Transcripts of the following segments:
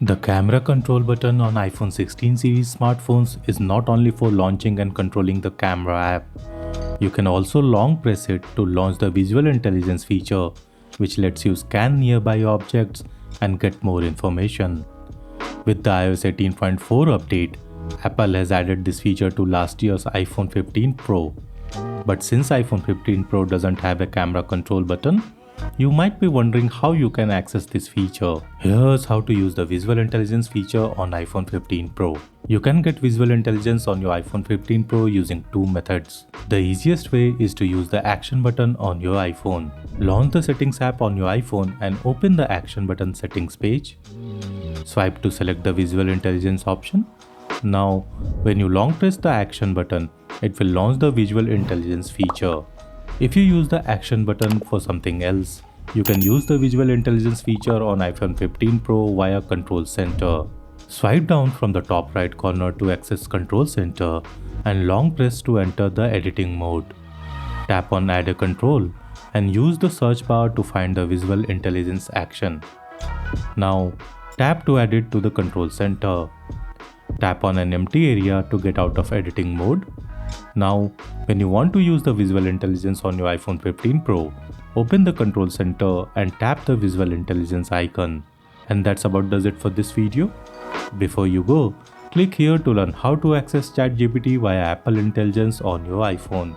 The camera control button on iPhone 16 series smartphones is not only for launching and controlling the camera app. You can also long press it to launch the visual intelligence feature, which lets you scan nearby objects and get more information. With the iOS 18.4 update, Apple has added this feature to last year's iPhone 15 Pro. But since iPhone 15 Pro doesn't have a camera control button, you might be wondering how you can access this feature. Here's how to use the Visual Intelligence feature on iPhone 15 Pro. You can get Visual Intelligence on your iPhone 15 Pro using two methods. The easiest way is to use the Action button on your iPhone. Launch the Settings app on your iPhone and open the Action button settings page. Swipe to select the Visual Intelligence option. Now, when you long press the Action button, it will launch the Visual Intelligence feature. If you use the Action button for something else, you can use the Visual Intelligence feature on iPhone 15 Pro via Control Center. Swipe down from the top right corner to access Control Center and long press to enter the editing mode. Tap on Add a Control and use the search bar to find the Visual Intelligence action. Now, tap to add it to the Control Center. Tap on an empty area to get out of editing mode. Now, when you want to use the Visual Intelligence on your iPhone 15 Pro, open the Control Center and tap the Visual Intelligence icon. And that's about does it for this video. Before you go, click here to learn how to access ChatGPT via Apple Intelligence on your iPhone.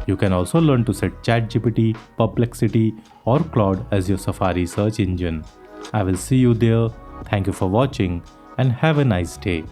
You can also learn to set ChatGPT, Perplexity or Claude as your Safari search engine. I will see you there. Thank you for watching and have a nice day.